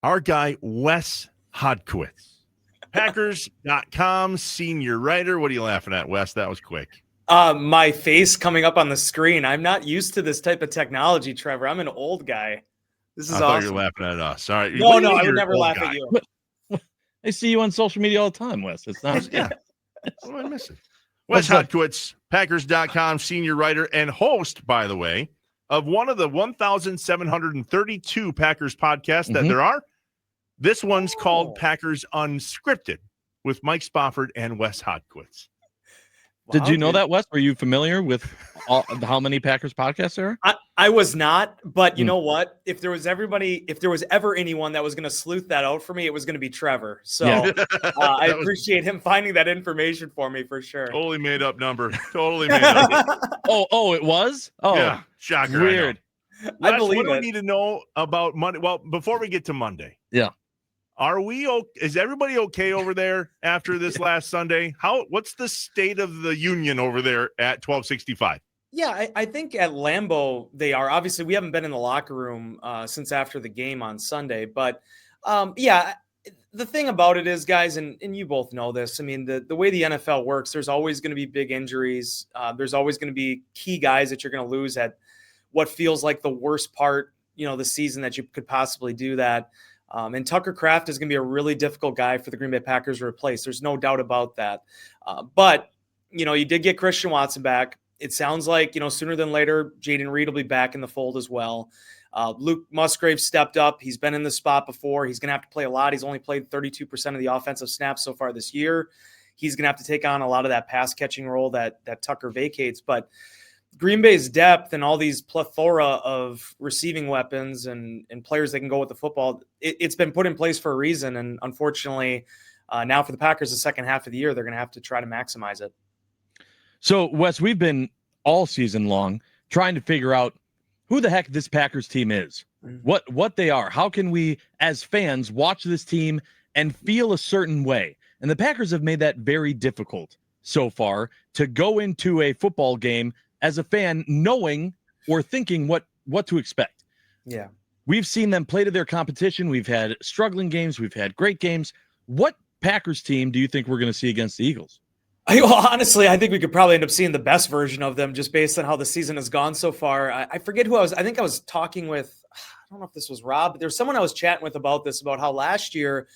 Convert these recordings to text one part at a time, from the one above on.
our guy, Wes Hodkiewicz. Packers.com, senior writer. What are you laughing at, Wes? That was quick. My face coming up on the screen. I'm not used to this type of technology, Trevor. I'm an old guy. This is I thought awesome. you were laughing at us. All right. No, I would never laugh at you. I see you on social media all the time, Wes. It's not. Yeah. What am I missing? Wes Hodkiewicz, Packers.com, senior writer and host, by the way, of one of the 1,732 Packers podcasts that there are. This one's called Packers Unscripted with Mike Spofford and Wes Hodkiewicz. Did you know that, Wes? Were you familiar with how many Packers podcasts there are? I was not, but you know what? If there was ever anyone that was going to sleuth that out for me, it was going to be Trevor. So I appreciate him finding that information for me for sure. Totally made up number. Totally made up. It was? Oh, yeah. Shocker. Weird. I believe what do we need to know about Monday? Well, before we get to Monday. Yeah. Is everybody okay over there after this last Sunday? What's the state of the union over there at 1265? Yeah, I think at Lambeau they are. Obviously, we haven't been in the locker room since after the game on Sunday. But, the thing about it is, guys, and you both know this, I mean, the way the NFL works, there's always going to be big injuries. There's always going to be key guys that you're going to lose at what feels like the worst part, the season that you could possibly do that. And Tucker Kraft is going to be a really difficult guy for the Green Bay Packers to replace. There's no doubt about that. But you did get Christian Watson back. It sounds like, sooner than later, Jaden Reed will be back in the fold as well. Luke Musgrave stepped up. He's been in this spot before. He's going to have to play a lot. He's only played 32% of the offensive snaps so far this year. He's going to have to take on a lot of that pass catching role that Tucker vacates. But Green Bay's depth and all these plethora of receiving weapons and players that can go with the football, it's been put in place for a reason. And unfortunately, now for the Packers, the second half of the year, they're going to have to try to maximize it. So, Wes, we've been all season long trying to figure out who the heck this Packers team is, what they are. How can we, as fans, watch this team and feel a certain way? And the Packers have made that very difficult so far to go into a football game as a fan, knowing or thinking what to expect. Yeah. We've seen them play to their competition. We've had struggling games. We've had great games. What Packers team do you think we're going to see against the Eagles? Honestly, I think we could probably end up seeing the best version of them just based on how the season has gone so far. I forget who I was. I think I was talking with, I don't know if this was Rob, but there's someone I was chatting with about this, about how last year,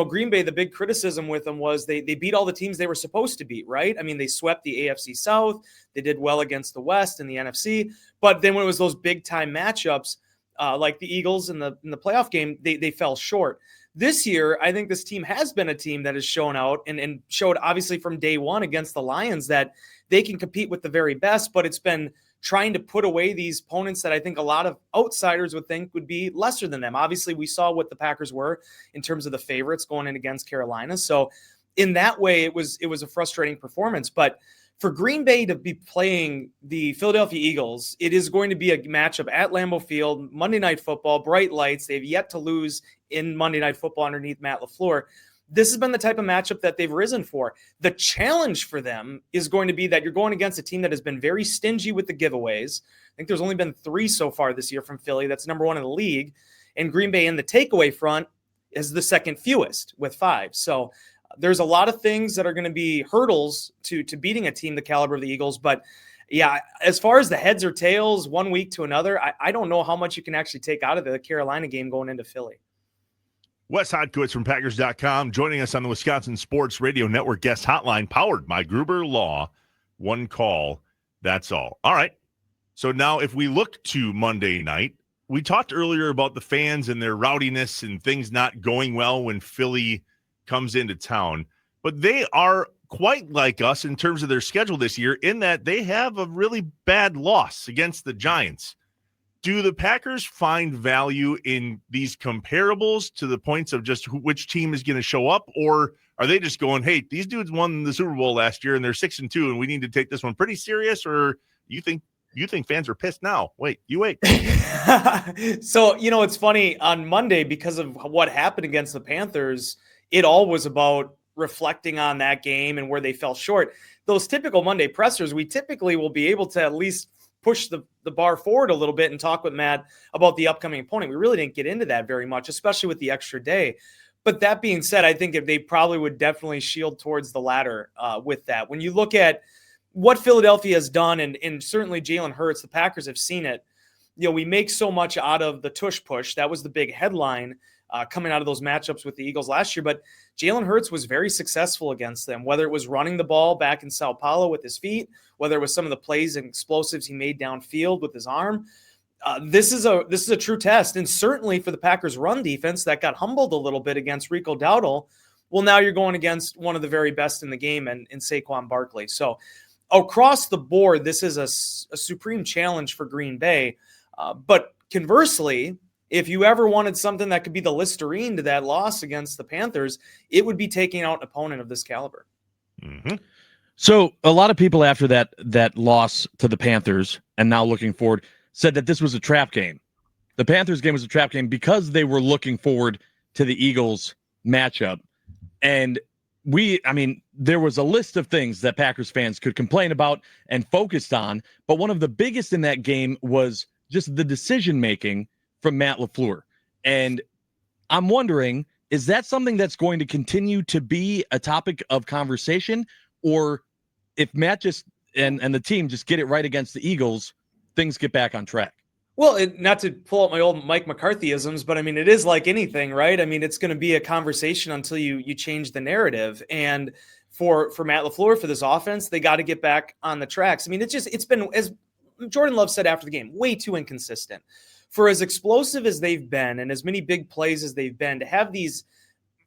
Green Bay, the big criticism with them was they beat all the teams they were supposed to beat, right? I mean, they swept the AFC South. They did well against the West and the NFC. But then when it was those big-time matchups, like the Eagles in the playoff game, they fell short. This year, I think this team has been a team that has shown out and showed, obviously, from day one against the Lions that they can compete with the very best, but it's been trying to put away these opponents that I think a lot of outsiders would think would be lesser than them. Obviously, we saw what the Packers were in terms of the favorites going in against Carolina. So in that way, it was a frustrating performance. But for Green Bay to be playing the Philadelphia Eagles, it is going to be a matchup at Lambeau Field, Monday Night Football, bright lights. They've yet to lose in Monday Night Football underneath Matt LaFleur. This has been the type of matchup that they've risen for. The challenge for them is going to be that you're going against a team that has been very stingy with the giveaways. I think there's only been 3 so far this year from Philly. That's number 1 in the league. And Green Bay in the takeaway front is the second fewest with 5. So there's a lot of things that are going to be hurdles to beating a team the caliber of the Eagles. But yeah, as far as the heads or tails one week to another, I don't know how much you can actually take out of the Carolina game going into Philly. Wes Hodkiewicz from Packers.com joining us on the Wisconsin Sports Radio Network guest hotline powered by Gruber Law. One call, that's all. All right. So now if we look to Monday night, we talked earlier about the fans and their rowdiness and things not going well when Philly comes into town. But they are quite like us in terms of their schedule this year in that they have a really bad loss against the Giants. Do the Packers find value in these comparables to the points of just which team is going to show up? Or are they just going, hey, these dudes won the Super Bowl last year and they're 6-2 and we need to take this one pretty serious? Or you think fans are pissed now? Wait. So, it's funny on Monday because of what happened against the Panthers, it all was about reflecting on that game and where they fell short. Those typical Monday pressers, we typically will be able to at least push the the bar forward a little bit and talk with Matt about the upcoming opponent. We really didn't get into that very much, especially with the extra day. But that being said, I think if they probably would definitely shield towards the latter with that. When you look at what Philadelphia has done, and certainly Jalen Hurts, the Packers have seen it. We make so much out of the tush push. That was the big headline coming out of those matchups with the Eagles last year. But Jalen Hurts was very successful against them, whether it was running the ball back in Sao Paulo with his feet, whether it was some of the plays and explosives he made downfield with his arm. This is a true test. And certainly for the Packers run defense that got humbled a little bit against Rico Dowdle. Well, now you're going against one of the very best in the game in Saquon Barkley. So across the board, this is a supreme challenge for Green Bay. But conversely, if you ever wanted something that could be the Listerine to that loss against the Panthers, it would be taking out an opponent of this caliber. Mm-hmm. So a lot of people after that loss to the Panthers and now looking forward said that this was a trap game. The Panthers game was a trap game because they were looking forward to the Eagles matchup. And there was a list of things that Packers fans could complain about and focused on. But one of the biggest in that game was just the decision-making from Matt LaFleur. And I'm wondering, is that something that's going to continue to be a topic of conversation? Or if Matt just and the team just get it right against the Eagles, things get back on track? Well, not to pull up my old Mike McCarthyisms, but it is like anything, right? It's going to be a conversation until you change the narrative. And for Matt LaFleur, for this offense, they got to get back on the tracks. It's been, as Jordan Love said after the game, way too inconsistent. For as explosive as they've been and as many big plays as they've been, to have these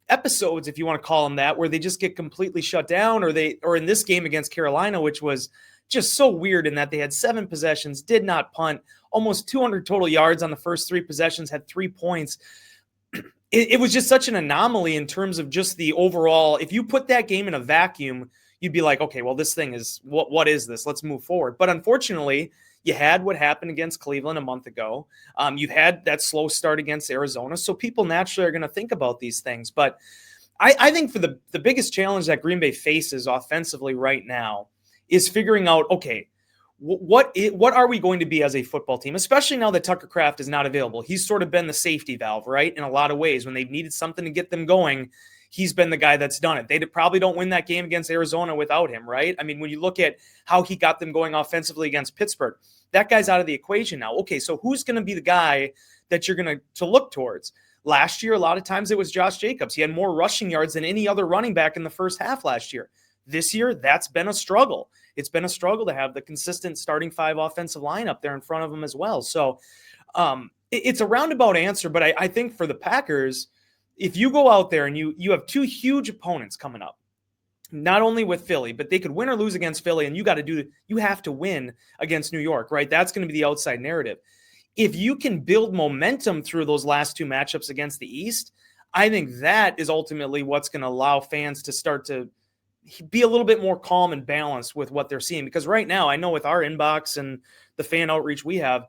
episodes, if you want to call them that, where they just get completely shut down, or in this game against Carolina, which was just so weird in that they had 7 possessions, did not punt, almost 200 total yards on the first 3 possessions, had 3 points. It was just such an anomaly in terms of just the overall. If you put that game in a vacuum, you'd be like, okay, well, this thing is, what is this? Let's move forward. But unfortunately, you had what happened against Cleveland a month ago. You had that slow start against Arizona. So people naturally are going to think about these things. But I think for the biggest challenge that Green Bay faces offensively right now is figuring out, okay, what are we going to be as a football team, especially now that Tucker Kraft is not available. He's sort of been the safety valve, right? In a lot of ways, when they've needed something to get them going, he's been the guy that's done it. They probably don't win that game against Arizona without him, right? When you look at how he got them going offensively against Pittsburgh, that guy's out of the equation now. Okay, so who's going to be the guy that you're going to look towards? Last year, a lot of times it was Josh Jacobs. He had more rushing yards than any other running back in the first half last year. This year, that's been a struggle. It's been a struggle to have the consistent starting 5 offensive line up there in front of them as well. So it's a roundabout answer, but I think for the Packers, if you go out there and you have 2 huge opponents coming up, not only with Philly, but they could win or lose against Philly, and you have to win against New York, right? That's going to be the outside narrative. If you can build momentum through those last 2 matchups against the East, I think that is ultimately what's going to allow fans to start to be a little bit more calm and balanced with what they're seeing. Because right now, I know with our inbox and the fan outreach we have,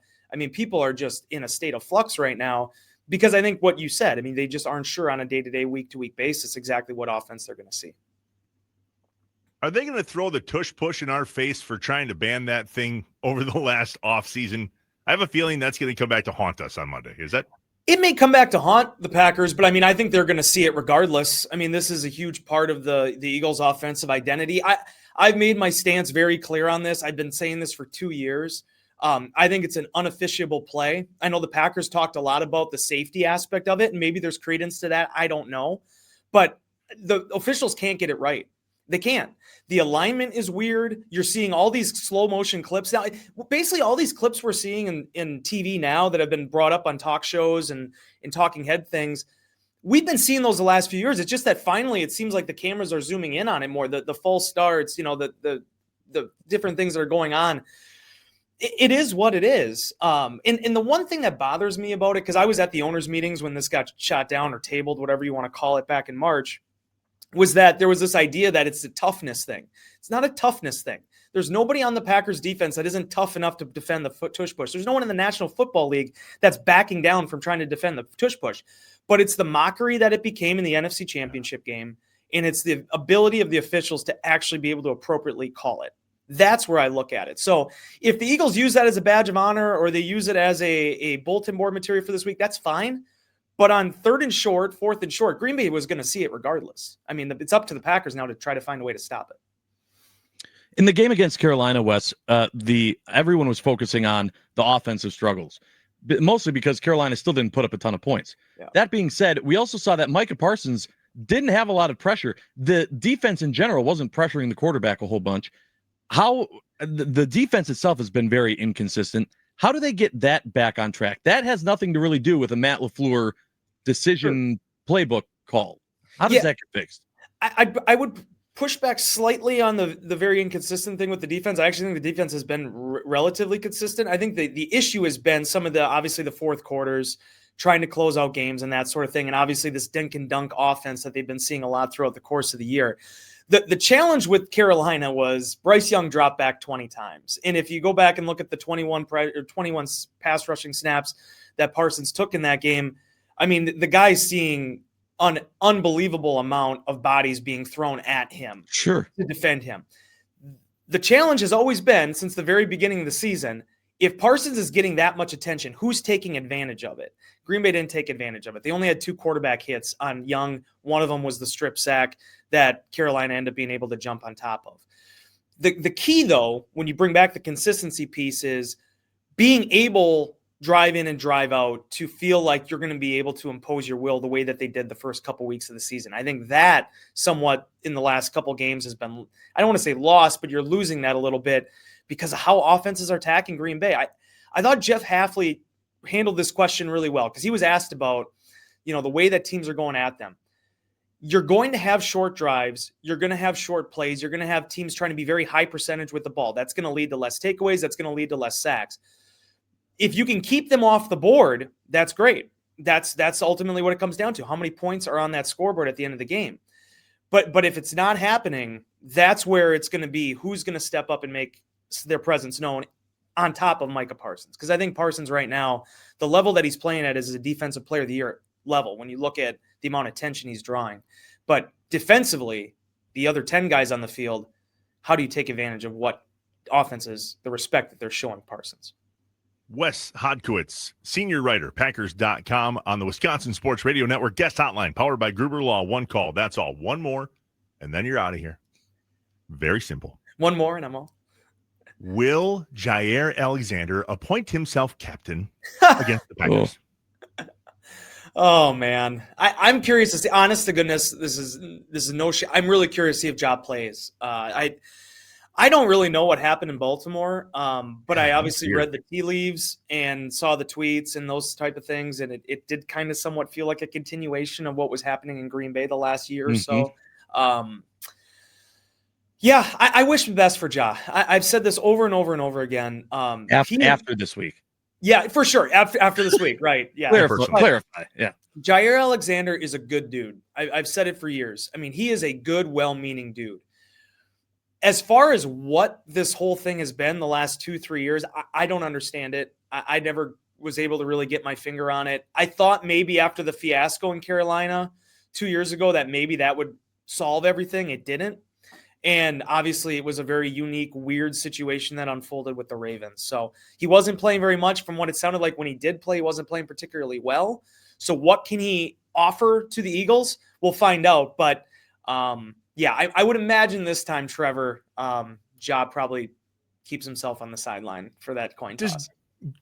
people are just in a state of flux right now because I think what you said, they just aren't sure on a day-to-day, week-to-week basis exactly what offense they're going to see. Are they going to throw the tush push in our face for trying to ban that thing over the last offseason? I have a feeling that's going to come back to haunt us on Monday. Is that? It may come back to haunt the Packers, but I think they're going to see it regardless. This is a huge part of the Eagles' offensive identity. I've made my stance very clear on this. I've been saying this for 2 years. I think it's an unofficiable play. I know the Packers talked a lot about the safety aspect of it, and maybe there's credence to that. I don't know. But the officials can't get it right. They can't. The alignment is weird. You're seeing all these slow motion clips now. Basically, all these clips we're seeing in TV now that have been brought up on talk shows and in talking head things, we've been seeing those the last few years. It's just that finally it seems like the cameras are zooming in on it more. The full starts, the different things that are going on. It is what it is. And the one thing that bothers me about it, because I was at the owners' meetings when this got shot down or tabled, whatever you want to call it, back in March, was that there was this idea that it's a toughness thing. It's not a toughness thing. There's nobody on the Packers defense that isn't tough enough to defend the tush push. There's no one in the National Football League that's backing down from trying to defend the tush push. But it's the mockery that it became in the NFC Championship game, and it's the ability of the officials to actually be able to appropriately call it. That's where I look at it. So if the Eagles use that as a badge of honor or they use it as a bulletin board material for this week, that's fine. But on 3rd and short, 4th and short, Green Bay was going to see it regardless. I mean, it's up to the Packers now to try to find a way to stop it. In the game against Carolina, Wes, everyone was focusing on the offensive struggles, mostly because Carolina still didn't put up a ton of points. Yeah. That being said, we also saw that Micah Parsons didn't have a lot of pressure. The defense in general wasn't pressuring the quarterback a whole bunch. How the defense itself has been very inconsistent. How do they get that back on track? That has nothing to really do with a Matt LaFleur decision playbook call. How does that get fixed? I would push back slightly on the very inconsistent thing with the defense. I actually think the defense has been relatively consistent. I think the issue has been some of obviously the fourth quarters, trying to close out games and that sort of thing. And obviously this dink and dunk offense that they've been seeing a lot throughout the course of the year. The challenge with Carolina was Bryce Young dropped back 20 times. And if you go back and look at the 21 pass rushing snaps that Parsons took in that game, I mean, the guy's seeing an unbelievable amount of bodies being thrown at him to defend him. The challenge has always been, since the very beginning of the season, if Parsons is getting that much attention, who's taking advantage of it? Green Bay didn't take advantage of it. They only had 2 quarterback hits on Young. One of them was the strip sack that Carolina ended up being able to jump on top of. The key, though, when you bring back the consistency piece, is being able drive in and drive out to feel like you're going to be able to impose your will the way that they did the first couple weeks of the season. I think that somewhat in the last couple games has been, I don't want to say lost, but you're losing that a little bit because of how offenses are attacking Green Bay. I thought Jeff Hafley handled this question really well because he was asked about, the way that teams are going at them. You're going to have short drives. You're going to have short plays. You're going to have teams trying to be very high percentage with the ball. That's going to lead to less takeaways. That's going to lead to less sacks. If you can keep them off the board, that's great. That's ultimately what it comes down to. How many points are on that scoreboard at the end of the game? But if it's not happening, that's where it's going to be who's going to step up and make their presence known on top of Micah Parsons. Because I think Parsons right now, the level that he's playing at is a defensive player of the year level when you look at the amount of attention he's drawing. But defensively, the other 10 guys on the field, how do you take advantage of what offenses, the respect that they're showing Parsons? Wes Hodkiewicz, senior writer, Packers.com, on the Wisconsin Sports Radio Network guest hotline, powered by Gruber Law. One call. That's all. One more, and then you're out of here. Very simple. One more, and I'm all. Will Jair Alexander appoint himself captain against the Packers? Oh man, I'm curious to see. Honest to goodness, this is no shit. I'm really curious to see if Ja plays. I don't really know what happened in Baltimore, but I obviously read the tea leaves and saw the tweets and those type of things, and it did kind of somewhat feel like a continuation of what was happening in Green Bay the last year or so. Yeah, I wish the best for Ja. I've said this over and over and over again. After this week. Yeah, for sure. After this week, right? Yeah. Clarify. Yeah. Jair Alexander is a good dude. I've said it for years. I mean, he is a good, well-meaning dude. As far as what this whole thing has been the last 2-3 years, I don't understand it. I never was able to really get my finger on it. I thought maybe after the fiasco in Carolina 2 years ago that maybe that would solve everything. It didn't. And obviously it was a very unique, weird situation that unfolded with the Ravens. So he wasn't playing very much. From what it sounded like when he did play, he wasn't playing particularly well. So what can he offer to the Eagles? We'll find out. But yeah, I would imagine this time, Trevor, Ja probably keeps himself on the sideline for that coin toss.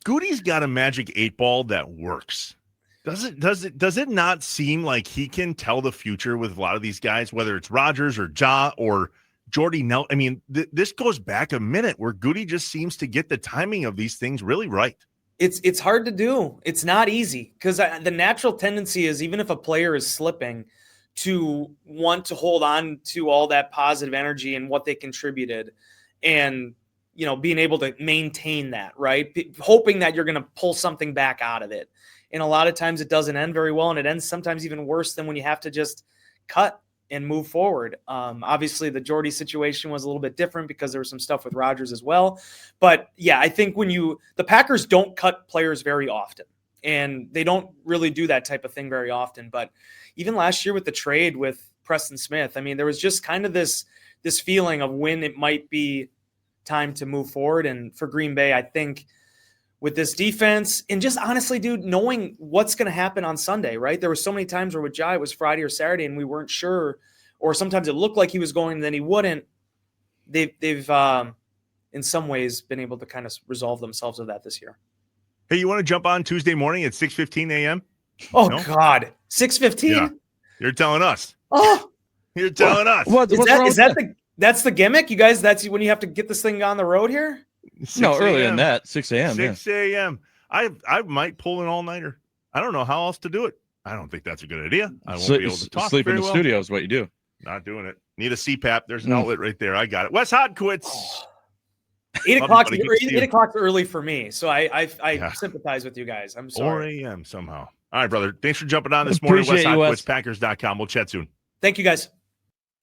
Goody's got a magic 8-ball that works. Does it not seem like he can tell the future with a lot of these guys, whether it's Rodgers or Ja or Jordy Nelson? I mean, this goes back a minute where Goody just seems to get the timing of these things really right. It's hard to do. It's not easy because the natural tendency is, even if a player is slipping, to want to hold on to all that positive energy and what they contributed and, being able to maintain that, right? Hoping that you're going to pull something back out of it. And a lot of times it doesn't end very well, and it ends sometimes even worse than when you have to just cut and move forward. Obviously, the Jordy situation was a little bit different because there was some stuff with Rodgers as well. But, yeah, I think the Packers don't cut players very often, and they don't really do that type of thing very often. But even last year with the trade with Preston Smith, I mean, there was just kind of this feeling of when it might be time to move forward. And for Green Bay, I think with this defense and just honestly, dude, knowing what's going to happen on Sunday, right? There were so many times where with Jai it was Friday or Saturday and we weren't sure, or sometimes it looked like he was going and then he wouldn't. They've in some ways been able to kind of resolve themselves of that this year. Hey, you want to jump on Tuesday morning at 6:15 a.m.? Oh, no? God. 6:15? Yeah. You're telling us. Oh. You're telling us. That's the gimmick? You guys, that's when you have to get this thing on the road here? No, earlier than that, 6 a.m. 6 a.m. I might pull an all-nighter. I don't know how else to do it. I don't think that's a good idea. I won't be able to talk sleep in the well. studio is what you do. Not doing it. Need a CPAP. There's an outlet right there. I got it. Wes Hodkiewicz. 8 o'clock. 8 o'clock's early for me, so I sympathize with you guys. I'm sorry. 4 a.m. somehow. All right, brother. Thanks for jumping on this morning. Appreciate you, WesHodkiewicz, Packers.com. We'll chat soon. Thank you, guys.